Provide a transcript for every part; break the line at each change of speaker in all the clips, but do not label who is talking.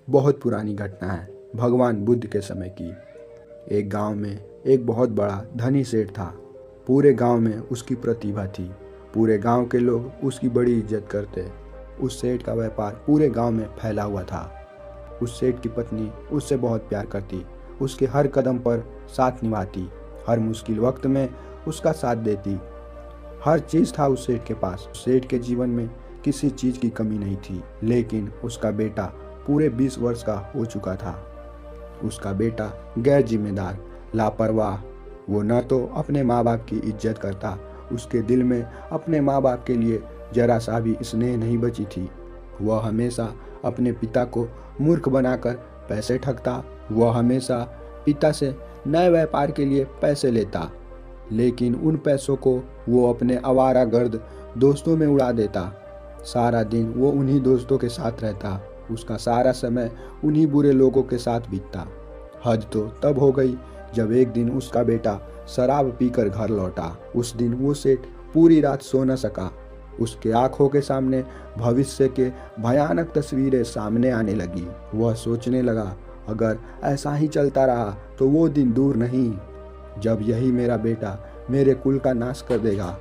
बहुत पुरानी घटना है, भगवान बुद्ध के समय की। एक गांव में एक बहुत बड़ा धनी सेठ था। पूरे गांव में उसकी प्रतिभा थी। पूरे गांव के लोग उसकी बड़ी इज्जत करते। उस सेठ का व्यापार पूरे गांव में फैला हुआ था। उस सेठ की पत्नी उससे बहुत प्यार करती, उसके हर कदम पर साथ निभाती, हर मुश्किल वक्त में उसका साथ देती। हर चीज़ था उस सेठ के पास। उस सेठ के जीवन में किसी चीज़ की कमी नहीं थी। लेकिन उसका बेटा पूरे 20 वर्ष का हो चुका था। उसका बेटा गैर जिम्मेदार, लापरवाह। वो न तो अपने माँ बाप की इज्जत करता, उसके दिल में अपने माँ बाप के लिए जरा सा भी स्नेह नहीं बची थी। वह हमेशा अपने पिता को मूर्ख बनाकर पैसे ठगता। वह हमेशा पिता से नए व्यापार के लिए पैसे लेता, लेकिन उन पैसों को वो अपने आवारागर्द दोस्तों में उड़ा देता। सारा दिन वो उन्हीं दोस्तों के साथ रहता। उसका सारा समय उन्हीं बुरे लोगों के साथ बीतता। हद तो तब हो गई जब एक दिन उसका बेटा शराब पीकर घर लौटा। उस दिन वो सेठ पूरी रात सो न सका। उसके आंखों के सामने भविष्य के भयानक तस्वीरें सामने आने लगी। वह सोचने लगा, अगर ऐसा ही चलता रहा तो वो दिन दूर नहीं जब यही मेरा बेटा मेरे कुल का नाश कर देगा।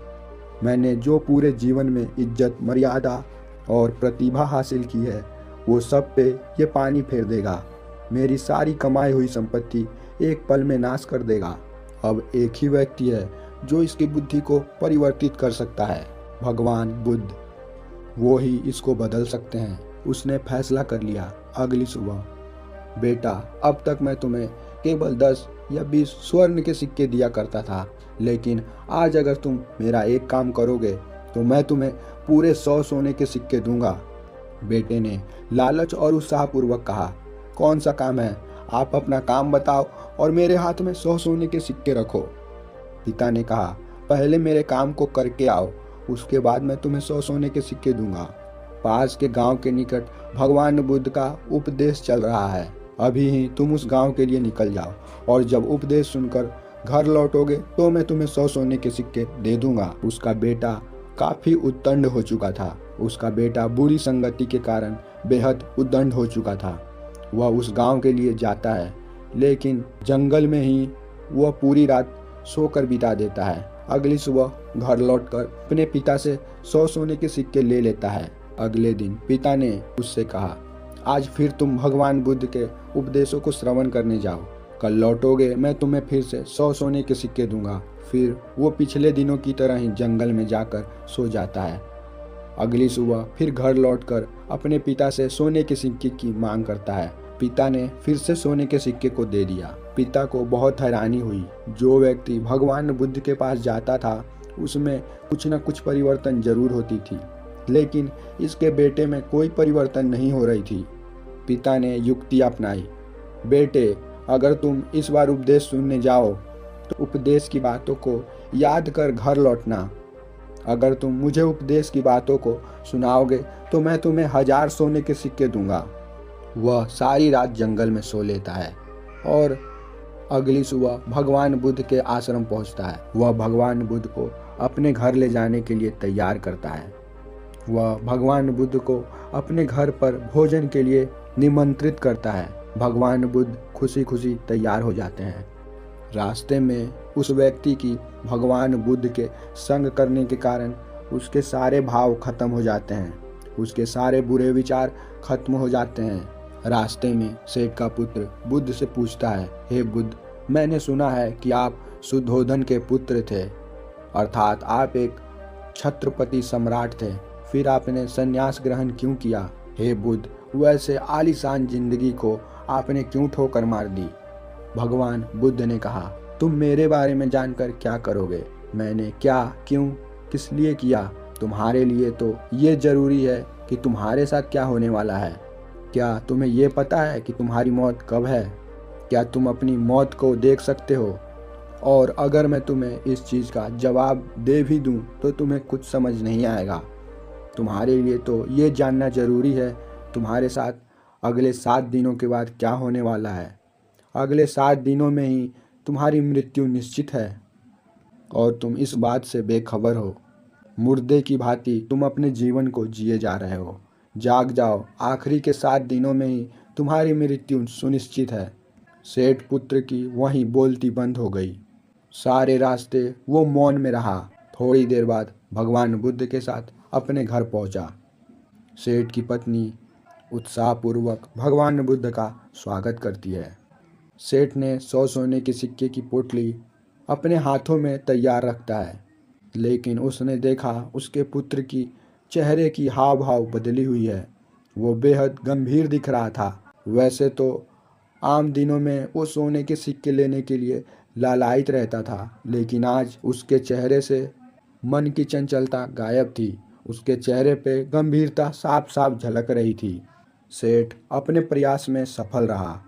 मैंने जो पूरे जीवन में इज्जत, मर्यादा और प्रतिभा हासिल की है, वो सब पे ये पानी फेर देगा। मेरी सारी कमाई हुई संपत्ति एक पल में नाश कर देगा। अब एक ही व्यक्ति है जो इसकी बुद्धि को परिवर्तित कर सकता है, भगवान बुद्ध। वो ही इसको बदल सकते हैं। उसने फैसला कर लिया। अगली सुबह, बेटा, अब तक मैं तुम्हें केवल 10 या 20 स्वर्ण के सिक्के दिया करता था, लेकिन आज अगर तुम मेरा एक काम करोगे तो मैं तुम्हें पूरे 100 सोने के सिक्के दूंगा। बेटे ने लालच और उत्साहपूर्वक कहा, कौन सा काम है? आप अपना काम बताओ और मेरे हाथ में 100 सोने के सिक्के रखो। पिता ने कहा, पहले मेरे काम को करके आओ, उसके बाद मैं तुम्हें 100 सोने के सिक्के दूंगा। पास के गांव के निकट भगवान बुद्ध का उपदेश चल रहा है। अभी ही तुम उस गांव के लिए निकल जाओ और जब उपदेश सुनकर घर लौटोगे तो मैं तुम्हें 100 सोने के सिक्के दे दूंगा। उसका बेटा काफी उद्दंड हो चुका था। उसका बेटा बुरी संगति के कारण बेहद उद्दंड हो चुका था। वह उस गांव के लिए जाता है, लेकिन जंगल में ही वह पूरी रात सोकर बिता देता है। अगली सुबह घर लौटकर अपने पिता से 100 सोने के सिक्के ले लेता है। अगले दिन पिता ने उससे कहा, आज फिर तुम भगवान बुद्ध के उपदेशों को श्रवण करने जाओ। कल लौटोगे मैं तुम्हें फिर से 100 सोने के सिक्के दूंगा। फिर वो पिछले दिनों की तरह ही जंगल में जाकर सो जाता है। अगली सुबह फिर घर लौटकर अपने पिता से सोने के सिक्के की मांग करता है। पिता ने फिर से सोने के सिक्के को दे दिया। पिता को बहुत हैरानी हुई। जो व्यक्ति भगवान बुद्ध के पास जाता था उसमें कुछ न कुछ परिवर्तन जरूर होती थी, लेकिन इसके बेटे में कोई परिवर्तन नहीं हो रही थी। पिता ने युक्ति अपनाई, बेटे, अगर तुम इस बार उपदेश सुनने जाओ तो उपदेश की बातों को याद कर घर लौटना। अगर तुम मुझे उपदेश की बातों को सुनाओगे तो मैं तुम्हें 1000 सोने के सिक्के दूंगा। वह सारी रात जंगल में सो लेता है और अगली सुबह भगवान बुद्ध के आश्रम पहुंचता है। वह भगवान बुद्ध को अपने घर ले जाने के लिए तैयार करता है। वह भगवान बुद्ध को अपने घर पर भोजन के लिए निमंत्रित करता है। भगवान बुद्ध खुशी खुशी तैयार हो जाते हैं। रास्ते में उस व्यक्ति की भगवान बुद्ध के संग करने के कारण उसके सारे भाव खत्म हो जाते हैं। उसके सारे बुरे विचार खत्म हो जाते हैं। रास्ते में सेठ का पुत्र बुद्ध से पूछता है, हे बुद्ध, मैंने सुना है कि आप शुद्धोधन के पुत्र थे, अर्थात आप एक छत्रपति सम्राट थे। फिर आपने संन्यास ग्रहण क्यों किया? हे बुद्ध, वैसे आलीशान जिंदगी को आपने क्यों ठोकर मार दी? भगवान बुद्ध ने कहा, तुम मेरे बारे में जानकर क्या करोगे? मैंने क्या, क्यों, किस लिए किया? तुम्हारे लिए तो ये जरूरी है कि तुम्हारे साथ क्या होने वाला है। क्या तुम्हें ये पता है कि तुम्हारी मौत कब है? क्या तुम अपनी मौत को देख सकते हो? और अगर मैं तुम्हें इस चीज़ का जवाब दे भी दूं तो तुम्हें कुछ समझ नहीं आएगा। तुम्हारे लिए तो ये जानना जरूरी है तुम्हारे साथ अगले 7 दिनों के बाद क्या होने वाला है। अगले 7 दिनों में ही तुम्हारी मृत्यु निश्चित है और तुम इस बात से बेखबर हो। मुर्दे की भांति तुम अपने जीवन को जिए जा रहे हो। जाग जाओ, आखिरी के 7 दिनों में ही तुम्हारी मृत्यु सुनिश्चित है। सेठ पुत्र की वहीं बोलती बंद हो गई। सारे रास्ते वो मौन में रहा। थोड़ी देर बाद भगवान बुद्ध के साथ अपने घर पहुंचा। सेठ की पत्नी उत्साहपूर्वक भगवान बुद्ध का स्वागत करती है। सेठ ने 100 सोने के सिक्के की पोटली अपने हाथों में तैयार रखता है, लेकिन उसने देखा उसके पुत्र की चेहरे की हाव भाव बदली हुई है। वो बेहद गंभीर दिख रहा था। वैसे तो आम दिनों में वो सोने के सिक्के लेने के लिए लालायित रहता था, लेकिन आज उसके चेहरे से मन की चंचलता गायब थी। उसके चेहरे पे गंभीरता साफ साफ झलक रही थी। सेठ अपने प्रयास में सफल रहा।